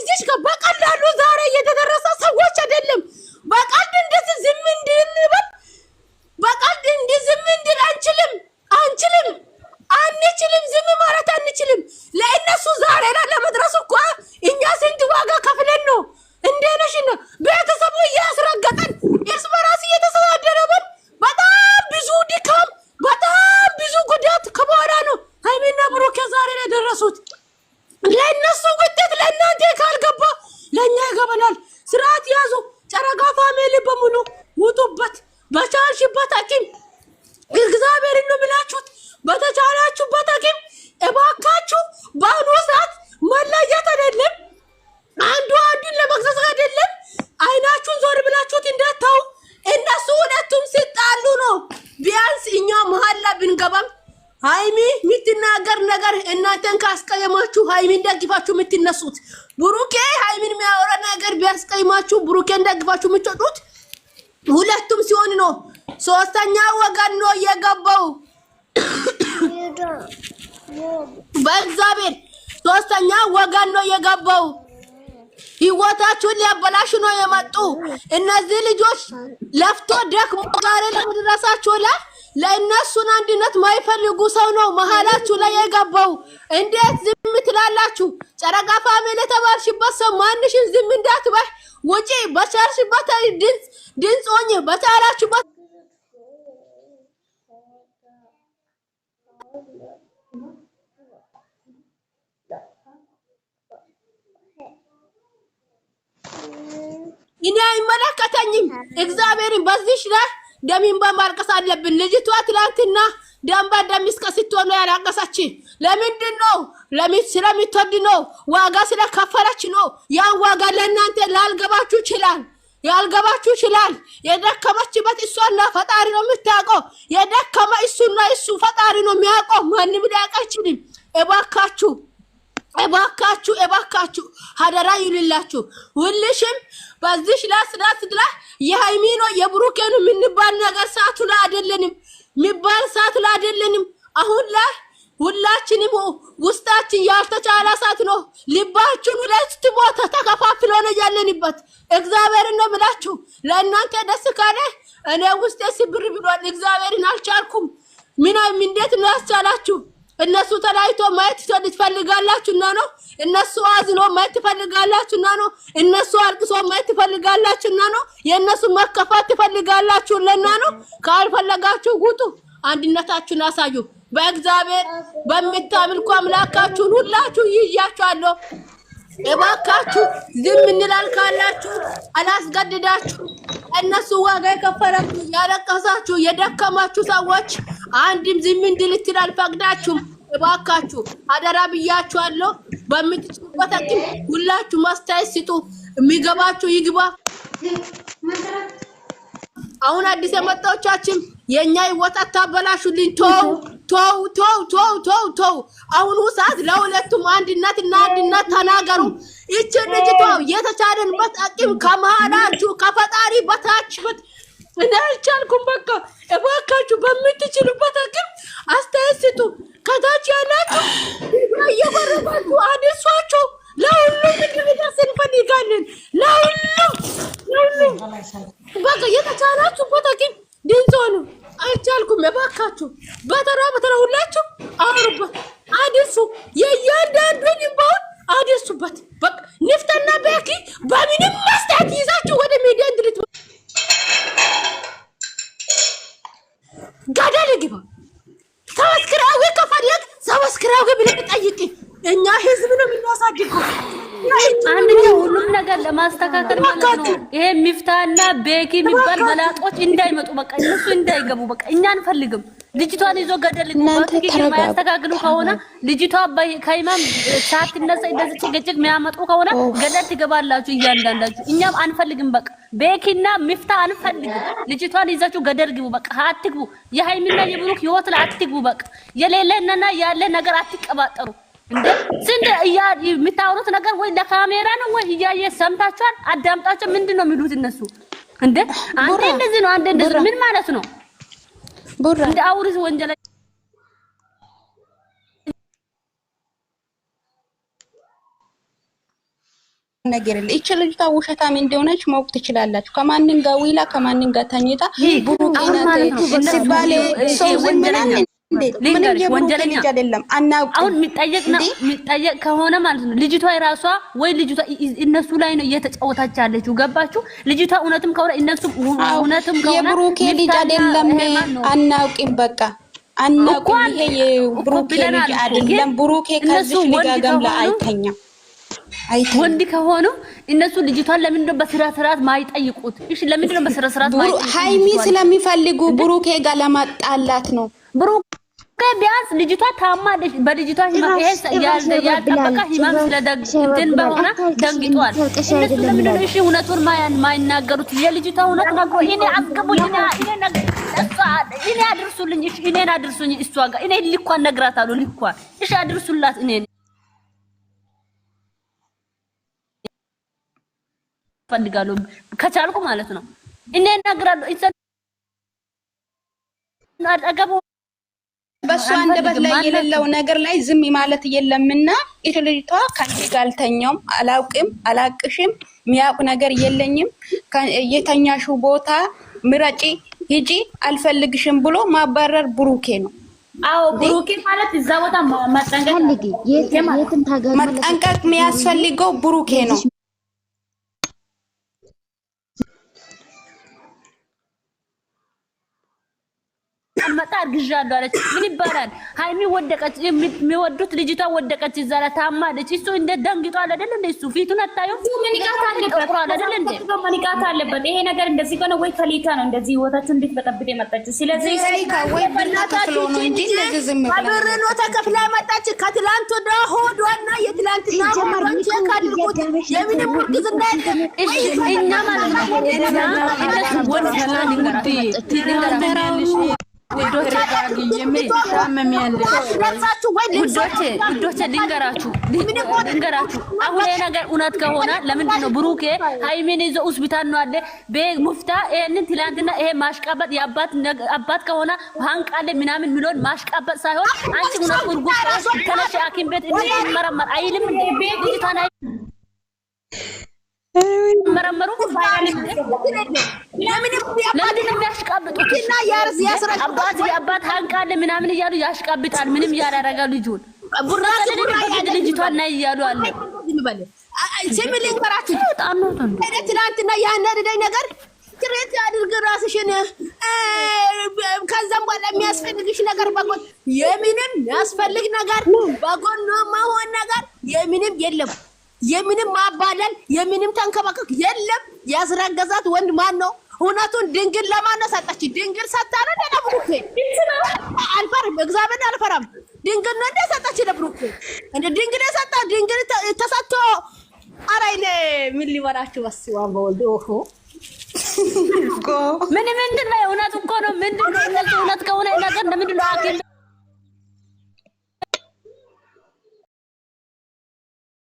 ከልጅሽ ጋር በቀላሉ ዛሬ እየተደረሰ ሰዎች አይደለም በቀልድ እንደዚህ ዝም እንድንበል በቀልድ እንዲህ ዝም እንድን አንችልም ዝም ማለት አንችልም። ለእነሱ ዛሬ ለመድረሱ እኮ እኛ ስንት ዋጋ ከፍለን ነው እንደነሽ ነው ቤተሰቡ እያስረገጠን እርስ በራስ እየተሰዳደረን በጣም ብዙ ድካም በጣም ብዙ ጉዳት ከበኋላ ነው ሃይሚና ብሩክ ዛሬ ላይ ደረሱት። ለእነሱ ውጤት ለእናንተ ካልገባ ለእኛ ይገባናል። ስርዓት ያዙ። ጨረቃ ፋሚሊ በሙሉ ውጡበት በቻልሽበት አቅም እግዚአብሔርን ነው የምላችሁት። በተቻላችሁበት አቅም እባካችሁ በአሁኑ ሰዓት መለየት አይደለም አንዱ አንዱን ለመክሰስ አይደለም። አይናችሁን ዞር ብላችሁት እንዳታው። እነሱ ሁለቱም ሲጣሉ ነው ቢያንስ እኛ መሀላ ብንገባም ሃይሚ የምትናገር ነገር እናንተን ካስቀየማችሁ ሃይሚን ደግፋችሁ የምትነሱት ብሩኬ ሃይሚን የሚያወራ ነገር ቢያስቀይማችሁ ብሩኬን ደግፋችሁ የምትወጡት ሁለቱም ሲሆን ነው። ሶስተኛ ወገን ነው የገባው በእግዚአብሔር ሶስተኛ ወገን ነው የገባው። ህይወታችሁን ሊያበላሹ ነው የመጡ እነዚህ ልጆች ለፍቶ ደክሞ ዛሬ ለምድረሳችሁ ለእነሱን አንድነት ማይፈልጉ ሰው ነው መሃላችሁ ላይ የገባው። እንዴት ዝም ትላላችሁ? ጨረቃ ፋሚሊ ተባልሽበት ሰው ማንሽን ዝም እንዳትበይ ውጪ። በቻልሽበት ድምፅ ሆኜ በቻላችሁበት እኔ አይመለከተኝም። እግዚአብሔርን በዚህ ላይ ደሚን በማልቀስ አለብን። ልጅቷ ትላንትና ደምባ ደሚስከስቶ ነው ያላቀሰች። ለምንድን ነው? ስለምትወድ ነው። ዋጋ ስለከፈለች ነው። ያን ዋጋ ለእናንተ ያልገባችሁ ይችላል። የደከመችበት እሷና ፈጣሪ ነው የምታውቀው። የደከመ እሱና እሱ ፈጣሪ ነው የሚያውቀው። ማንም ሊያውቅ አይችልም። እባካችሁ ሀደራ ይልላችሁ። ሁልሽም በዚህ ላይ የሃይሚ ነው የብሩኬ ነው የምንባል ነገር ሰዓቱ ላይ አይደለንም። አሁን ላይ ሁላችንም ውስጣችን ያልተቻለ ሰዓት ነው። ልባችን ሁለት ቦታ ተከፋፍሎ ነው ያለንበት። እግዚአብሔርን ነው የምላችሁ። ለእናንተ ደስ ካለ እኔ ውስጤ ስብር ብሏል። እግዚአብሔርን አልቻልኩም። እንዴት ነው ያስቻላችሁ? እነሱ ተላይቶ ማየት ትፈልጋላችሁና ነው። እነሱ አዝኖ ማየት ትፈልጋላችሁና ነው። እነሱ አልቅሶ ማየት ትፈልጋላችሁና ነው። የእነሱ መከፋት ትፈልጋላችሁና ነው። ካልፈለጋችሁ ውጡ፣ አንድነታችሁን አሳዩ። በእግዚአብሔር በሚታምልኩ አምላካችሁን ሁላችሁ ይያችኋለሁ። እባካችሁ ዝም እንላል ካላችሁ አላስገድዳችሁ። እነሱ ዋጋ የከፈላችሁ ያለቀሳችሁ የደከማችሁ ሰዎች አንድም ዝም እንድልትል አልፈቅዳችሁም። እባካችሁ አደራ ብያችኋለሁ። በምትችሉበት አቅም ሁላችሁ ማስተያየት ስጡ። የሚገባችሁ ይግባ። አሁን አዲስ የመጣዎቻችን የኛ ህይወት አታበላሹልኝ። ተው። አሁን ሰዓት ለሁለቱም አንድነት ተናገሩ። እቺ ልጅቷ የተቻለንበት አቅም ከመሃላችሁ ከፈጣሪ በታችበት እንዳልቻልኩም በቃ እባካችሁ በምትችሉበት አቅም አስተያየት ስጡ። ከታች ያላችሁ እየበረባችሁ አድርሷችሁ። ለሁሉም እንድንደርስ እንፈልጋለን። ለሁሉም በቃ የተቻላችሁበት አቅም ድምፅ ሆኑ። አይቻልኩም። እባካችሁ በተራ ሁላችሁ አውሩበት፣ አድርሱ። የእያንዳንዱን እንባውን አድርሱበት። በቃ ንፍተና በኪ በምንም መስጠት ይዛችሁ ወደ ሚዲያ እንድልት ጋዳለ ግባ። ሰብስክራይብ ከፈለግ ሰብስክራይብ ብለህ ጠይቂ። እኛ ህዝብ ነው የምናሳድገው። አንደኛው ሁሉም ነገር ለማስተካከል ማለት ነው። ይሄ ሚፍታና ቤኪ የሚባል መላጦች እንዳይመጡ በቃ እነሱ እንዳይገቡ በቃ እኛ አንፈልግም። ልጅቷን ይዞ ገደል በትክክል ማያስተካክሉ ከሆነ ልጅቷ ከኢማም ሳትነሳ እንደዚህ ጭቅጭቅ የሚያመጡ ከሆነ ገደል ትገባላችሁ እያንዳንዳችሁ። እኛም አንፈልግም። በቃ ቤኪና ሚፍታ አንፈልግም። ልጅቷን ይዛችሁ ገደል ግቡ። በቃ አትግቡ። የሃይሚና የብሩክ ህይወት ላይ አትግቡ። በቃ የሌለና ያለ ነገር አትቀባጠሩ። እንዴ ስንት የምታወሩት ነገር ወይ ለካሜራ ነው ወይ እያየ ሰምታችኋል? አዳምጣችሁ ምንድነው የሚሉት እነሱ? እንዴ አንዴ እንደዚህ ነው አንዴ እንደዚህ ምን ማለት ነው? እንደ አውሪስ ወንጀል ነገር የለ። እቺ ልጅቷ ውሸታም እንደሆነች ማወቅ ትችላላችሁ። ከማንን ጋር ዊላ ከማንን ጋር ተኝታ ብሩኬናት ሲባል ሰው ዝም ብለን ወንጀለኛ አይደለም። አሁን የሚጠየቅ ከሆነ ማለት ነው ልጅቷ የራሷ ወይ ልጅቷ እነሱ ላይ ነው እየተጫወታች ያለችው። ገባችሁ? ልጅቷ እውነትም ከሆነ እነሱ እውነትም ከሆነ የብሩኬ ልጅ አይደለም አናውቅም። በቃ አናውቅም። ይሄ የብሩኬ ልጅ አይደለም። ብሩኬ ከዚህ ልጋጋም ላይ አይተኛም። ወንድ ከሆኑ እነሱ ልጅቷን ለምንድነው በስርዓት ማይጠይቁት? እሺ ለምንድነው በስርዓት ማይጠይቁት? ሃይሚ ስለሚፈልጉ ብሩኬ ጋር ለማጣላት ነው። ብሩኬ ቢያንስ ልጅቷ ታማለች። በልጅቷ ያልጠበቃ ህመም ስለደግን በሆነ ደንግጧል። እነሱ ለምንድነው እሺ እውነቱን ማይናገሩት? የልጅቷ እውነት ነግሮ እኔ አስገቡኝ እኔ አድርሱልኝ፣ እሺ እኔን አድርሱኝ እሷ ጋር እኔ ልኳን ነግራታለሁ። ልኳን እሺ አድርሱላት እኔን ፈልጋለሁ ከቻልኩ ማለት ነው። እኔ እናግራለሁ አጠገቡ በሷ አንደበት ላይ የሌለው ነገር ላይ ዝም ማለት የለምና ኢትልጅቷ ከአንቺ ጋር አልተኛውም፣ አላውቅም፣ አላቅሽም፣ የሚያውቅ ነገር የለኝም፣ የተኛሽው ቦታ ምረጪ፣ ሂጂ፣ አልፈልግሽም ብሎ ማባረር ብሩኬ ነው። አዎ ብሩኬ ማለት እዛ ቦታ መጠንቀቅ የሚያስፈልገው ብሩኬ ነው። መጣ አርግዣለሁ አለች። ምን ይባላል? ሃይሚ ወደቀች፣ የሚወዱት ልጅቷ ወደቀች፣ እዛ ላይ ታማለች። እሱ እንደ ደንግጧል አይደል እንዴ? እሱ ፊቱን አታዩም? መንቃት አለበት። ይሄ ነገር እንደዚህ ከሆነ ወይ ከሊካ ነው እንደዚህ ህይወታችሁ እንዴት በጠብጥ የመጣችው። ስለዚህ ወይ በእናታችሁ ነው እንጂ እንደዚህ ዝም ብላ አብረን ነው ተከፍላ መጣች። ከትላንት ወደ ሆዷና የትላንትና ማንቺ ካድርጉት የምን ሙርግዝና እኛ ማለት ነው እነሱ ወንጀል ውዶቼ ልንገራችሁ፣ አሁን ይሄ ነገር እውነት ከሆነ ለምንድን ነው ብሩኬ ሃይሚን ይዞ ሆስፒታል ነው አለ ሙፍታ ይሄንን ትላንትና ይሄ ማሽቃበጥ የአባት ከሆነ አንቃለ ምናምን ሚሊዮን ማሽቃበጥ ሳይሆን አንቺ እውነት ጉርጉር ከነሽ ሐኪም ቤት እንመረመር አይልም እንዴ? ልጅቷን መረመሩ ለምን የሚያሽቃብጡት? አባት አንቃለ ምናምን እያሉ ያሽቃብጣል። ምንም ያላረጋ ልጁን ልጅቷን ናይ እያሉ አለ። ስሚ ልንገራችሁ፣ ትናንትና ያናደደኝ ነገር ትሬት አድርግ ራስሽን። ከዛም በኋላ የሚያስፈልግሽ ነገር በጎን የምንም ያስፈልግ ነገር በጎን መሆን ነገር የምንም የለም። የምንም ማባለል የምንም ተንከባከክ የለም። ያስረገዛት ወንድ ማን ነው? እውነቱን ድንግል ለማን ነው ሰጣች? ድንግል ሰጣለ ለብሩኬ አልፈርም፣ እግዚአብሔር አልፈራም። ድንግል ነው እንደ ሰጣች ለብሩኬ እንደ ድንግል ሰጣ ድንግል ተሰጥቶ አራይለ ምን ሊወራችሁ ወስዋ በወልዶ ምንድን ነው? እውነት እኮ ነው። ምንድን ነው? እውነት ከሆነ ነገር ምንድን ነው?